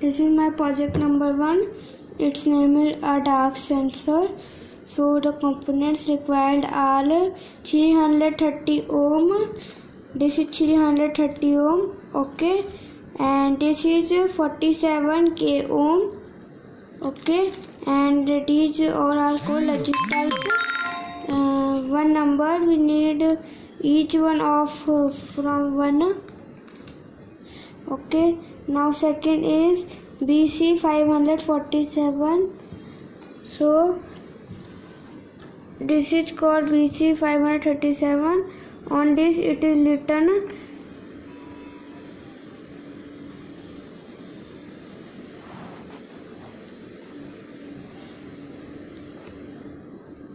This is my project number 1. Its name is a dark sensor. So the components required are 330 ohm. This is 330 ohm. Okay. And this is 47 k ohm. Okay. And these all are called resistors. One number we need each one of from 1. Okay. Now second is BC 547. So this is called BC 537. On this it is written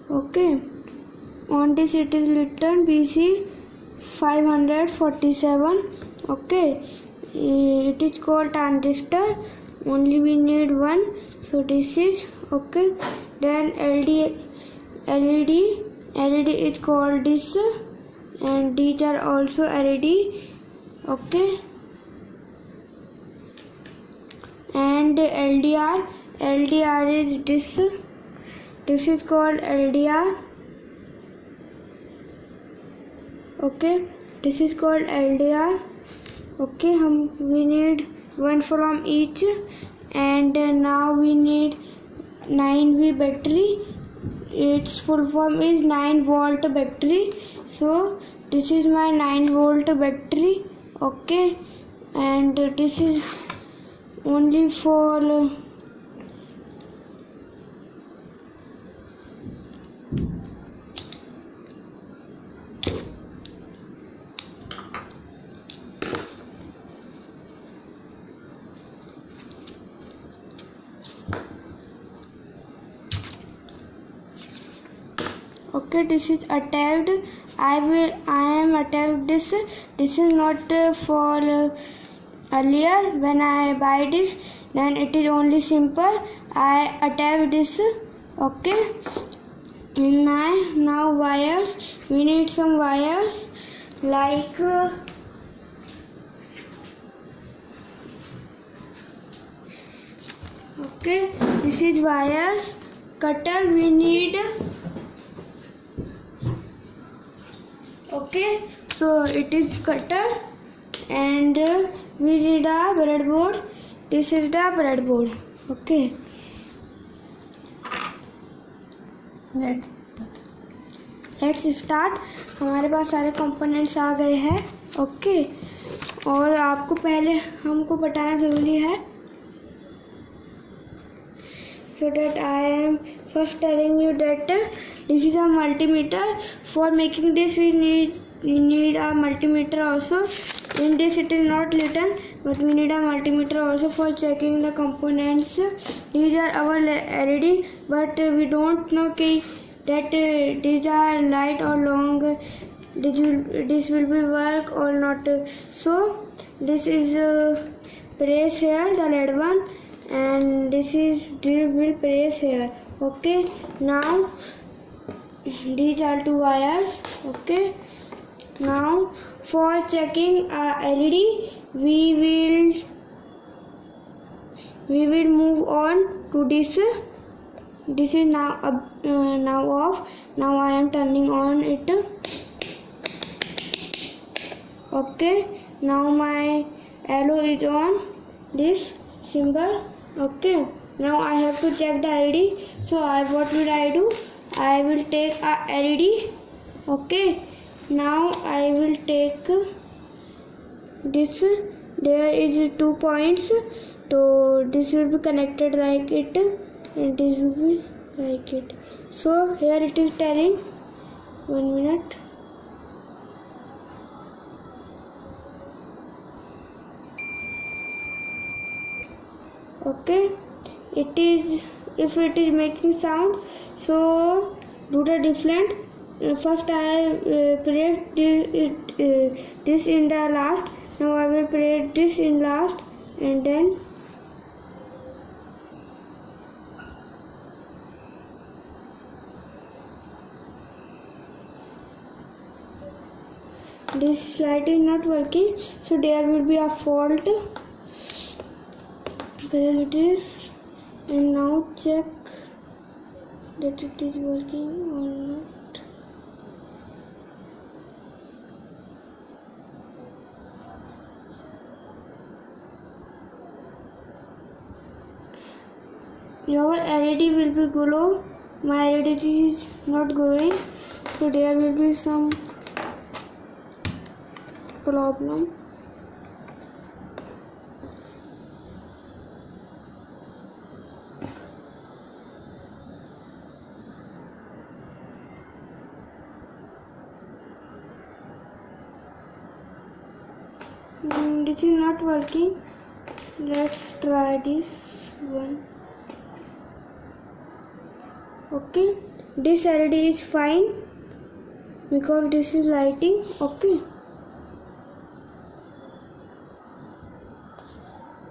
okay. On this it is written BC 547. Okay. It is called transistor. Only we need one. So this is okay. Then LED is called this, and these are also LED. Okay. And LDR is this. This is called LDR. Okay. This is called LDR. Okay, we need one from each, and now we need 9V battery. Its full form is 9-volt battery. So this is my 9-volt battery. Okay, and this is only for okay. This is attached. I am attached this. This is not for earlier when I buy this, then it is only simple. I attach this. Okay. And now wires. We need some wires like okay. This is wires. Cutter we need. Okay, so it is cutter, and we need a breadboard. This is the breadboard. Okay. Let's start. हमारे पास सारे components आ गए हैं. Okay. और आपको पहले हमको बताना जरूरी है. So that I am first telling you that this is a multimeter. For making this we need a multimeter also. In this it is not written, but we need a multimeter also for checking the components. These are our LED, but we don't know that these are light or long. This will be work or not. So this is press here, the red one. And this will press here. Okay, now these are two wires. Okay, now for checking LED we will move on to this. This is now off. Now I am turning on it. Okay, now my arrow is on this symbol. Okay, now I have to check the LED. So what will I do? I will take a LED. Okay, now I will take this. There is 2 points, so this will be connected like it, and this will be like it. So here it is telling 1 minute. Okay, if it is making sound, so do the different. First I press this in the last. Now I will press this in last, and then this light is not working, so there will be a fault. press this and now check that it is working or not. Your LED will be glow. My LED is not glowing, so there will be some problem. This is not working. Let's try this one. Okay, this LED is fine because this is lighting.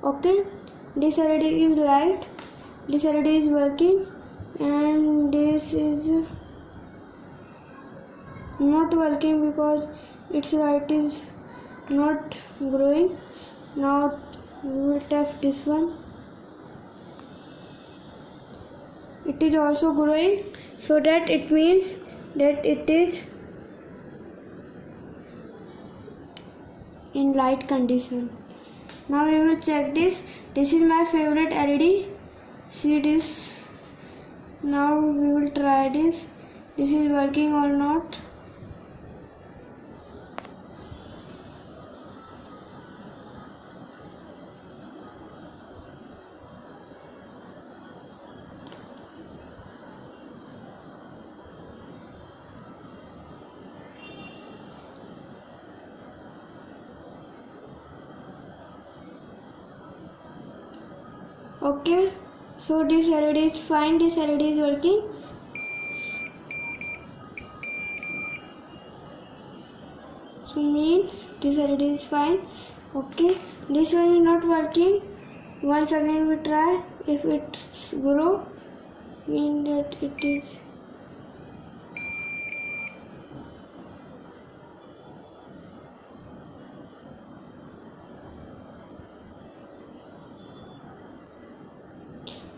Okay, this LED is light, this LED is working, and this is not working because its light is not growing. Now we will test this one. It is also growing, so that it means that it is in light condition. Now we will check this. This is my favorite LED. See this. Now we will try this. This is working or not. Okay, so this LED is fine, this LED is working. So means this LED is fine. Okay, this one is not working. Once again we try. If it's grow, mean that it is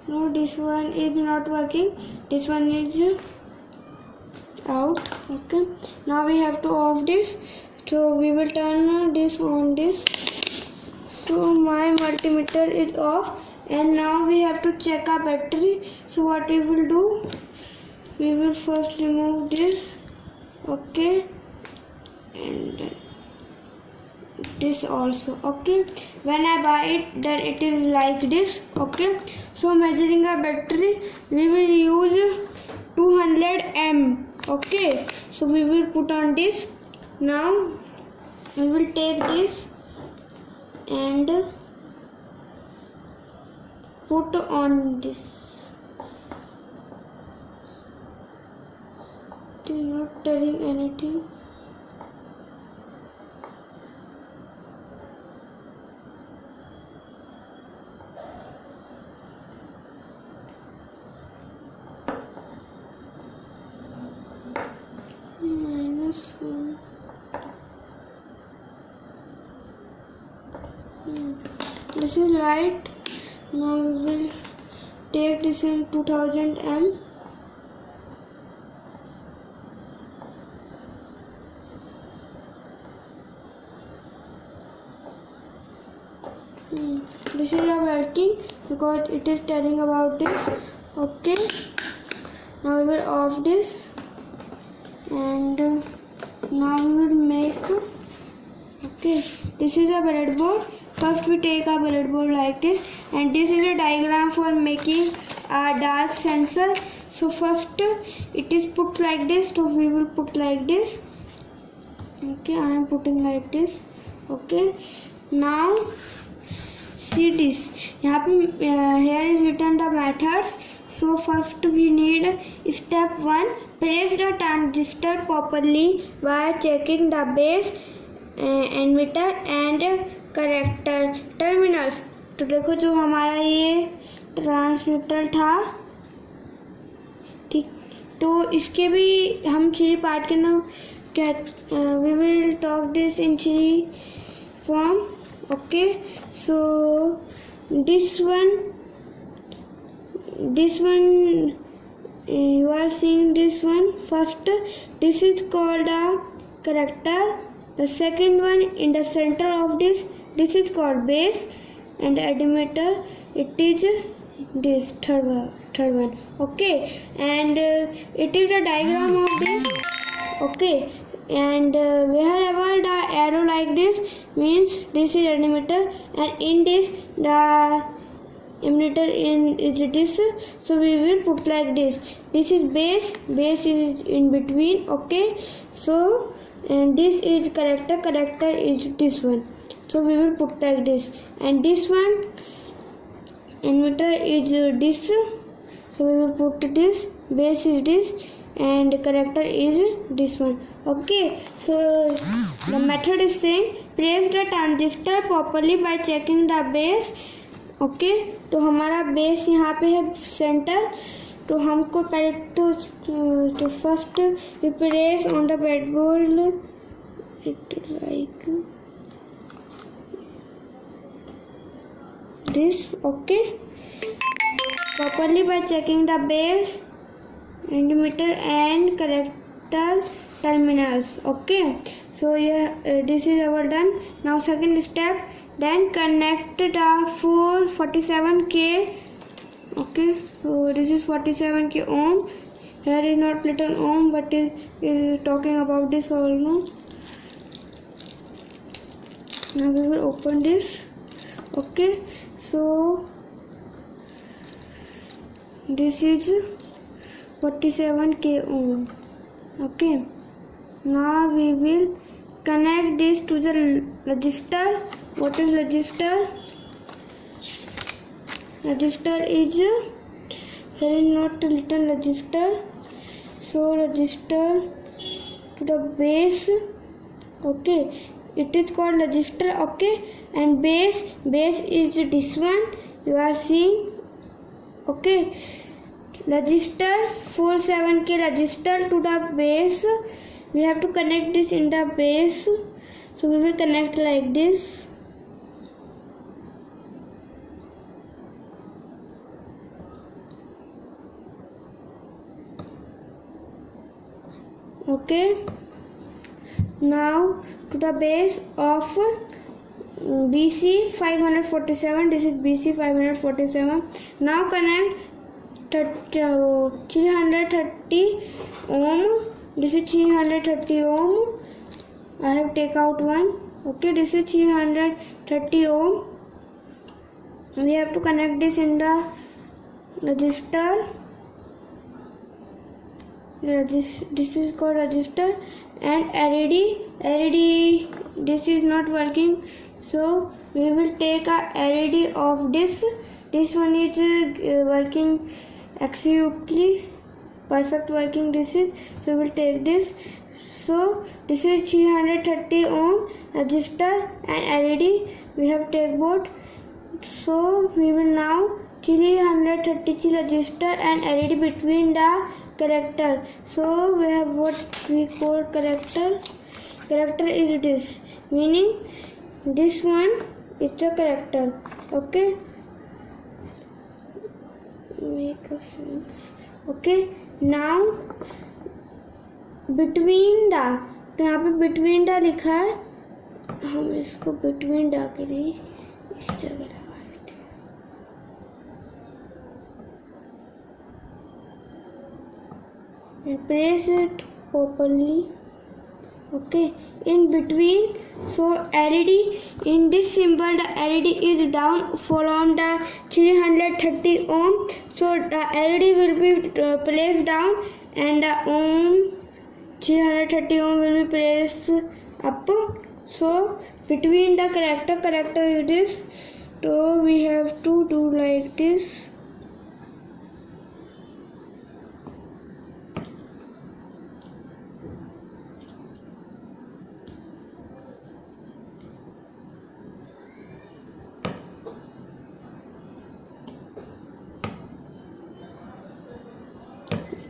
no, this one is not working. This one is out. Okay, now we have to off this. So we will turn this on this. So my multimeter is off, and now we have to check our battery. So what we will do? We will first remove this. Okay, and this also. Okay, when I buy it, then it is like this. Okay, so measuring a battery, we will use 200 mAh. Okay, so we will put on this. Now we will take this and put on this. It is not telling anything. -1. This is light. Now we will take this in 2000 mAh. This is working because it is telling about this. Okay, now we will off this, and now we will make. Okay, this is a breadboard. First we take a breadboard like this, and this is a diagram for making a dark sensor. So first it is put like this, so we will put like this. Okay, I am putting like this. Okay, now see this. Here is written the methods. So first we need step 1. Press the transistor properly by checking the base, emitter and character terminals. तो देखो जो हमारा ये transmitter था, ठीक, तो इसके भी हम 3 पार्ट के नाम we will talk this in 3 form. Okay, so this one you are seeing this one. First, this is called a character. The second one in the center of this is called base, and delimiter it is this third one. Okay, and it is the diagram of this. Okay, and wherever the arrow like this means this is delimiter, and in this the delimiter is this, so we will put like this. This is base is in between. Okay, so and this is character is this one, so we will put like this. And this one delimiter is this, so we will put this. Base is this and character is this one. Okay, so the method is same. Place the transistor properly by checking the base. Okay तो हमारा base यहाँ पे है centre, तो हमको पहले तो first we place on the breadboard it like this. Okay, properly by checking the base, emitter and collector terminals. Okay, so yeah, this is our done. Now second step, then connect the 447k. Okay, so this is 47k ohm. Here is not little ohm, but is talking about this also. Now we will open this. Okay, so this is 47k ohm. Okay, now we will connect this to the resistor. What is resistor? Resistor is here is not a little resistor, so resistor to the base. Okay, it is called resistor. Okay, and base is this one you are seeing. Okay, resistor 47k resistor to the base. We have to connect this in the base, so we will connect like this. Okay, now to the base of BC 547. This is BC 547. Now connect 330 ohm. This is 330 ohm. I have take out one. Okay, this is 330 ohm. We have to connect this in the resistor. This is called resistor. And LED this is not working, so we will take a LED of this. This one is working absolutely perfect working. This is, so we will take this. So this is 330 ohm resistor and LED. We have take both. So we will now 330 resistor and LED between the character. So we have what we call character. Character is this, meaning this one is the character. Okay, make a sense. Okay, now between the, तो यहाँ पे between the लिखा है, हम इसको between the के लिए इस जगह लगा देते हैं. Place it properly. Okay, in between, so LED in this symbol, the LED is down from the 330 ohm, so the LED will be placed down and the ohm 330 ohm will be placed up. So between the character is this, so we have to do like this.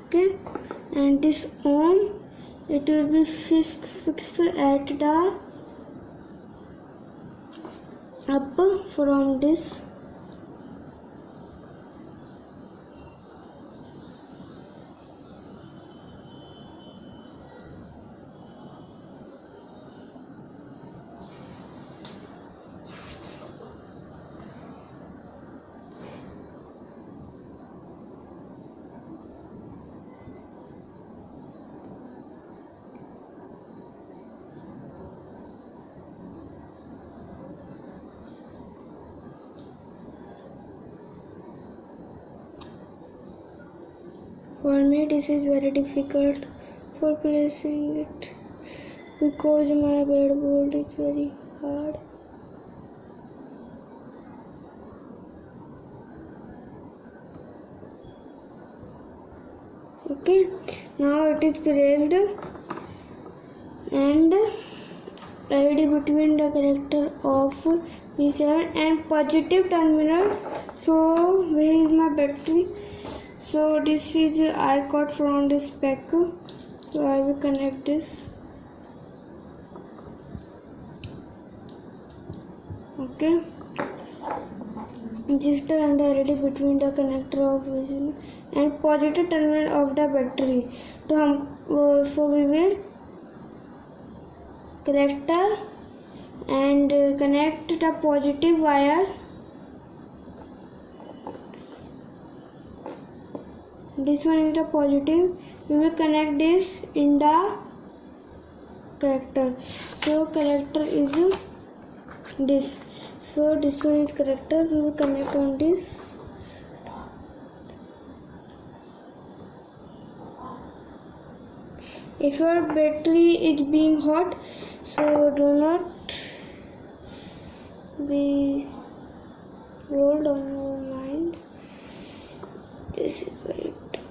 Okay, and this ohm it will be fixed at the up from this. For me this is very difficult for placing it because my breadboard is very hard. Okay, now it is placed and LED between the connector of V7 and positive terminal. So where is my battery? So this is I got from this pack. So I will connect this. Okay, resistor and the LED between the connector of V7 and positive terminal of the battery. So we will connector and connect the positive wire. This one is the positive. We will connect this in the connector. So connector is this. So this one is connector. We will connect on this. If your battery is being hot, so do not be rolled on your mind. This is very tough.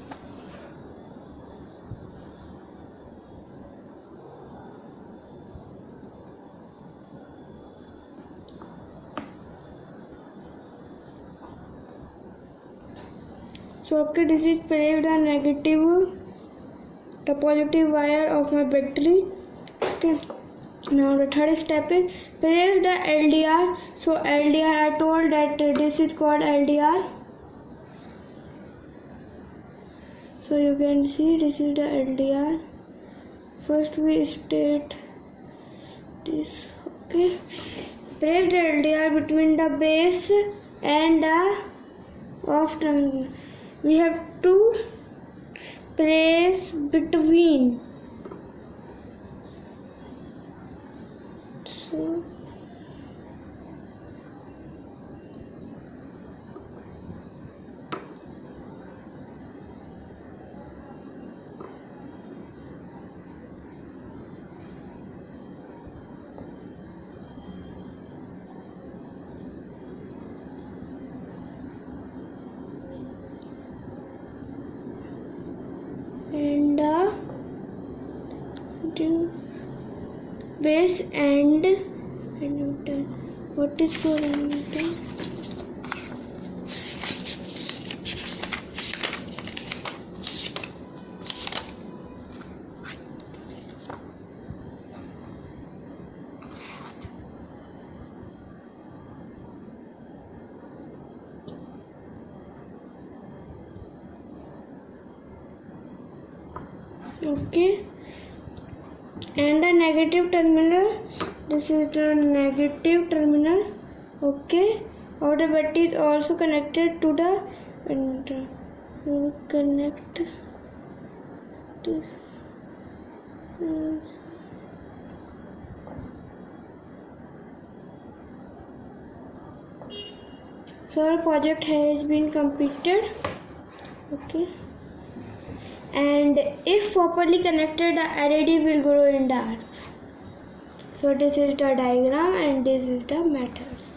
So okay, this is placed the negative, the positive wire of my battery. Okay, now the third step is place the LDR. So LDR, I told that this is called LDR. So you can see this is the LDR. First we state this. Okay, place the LDR between the base and the off terminal. We have to place between. So and the base and emitter. What is for emitter? Okay, and the negative terminal, this is the negative terminal. Okay, or the battery is also connected to the emitter. We will connect this. So our project has been completed. Okay, and if properly connected, the LED will glow in dark. So this is the diagram and this is the methods.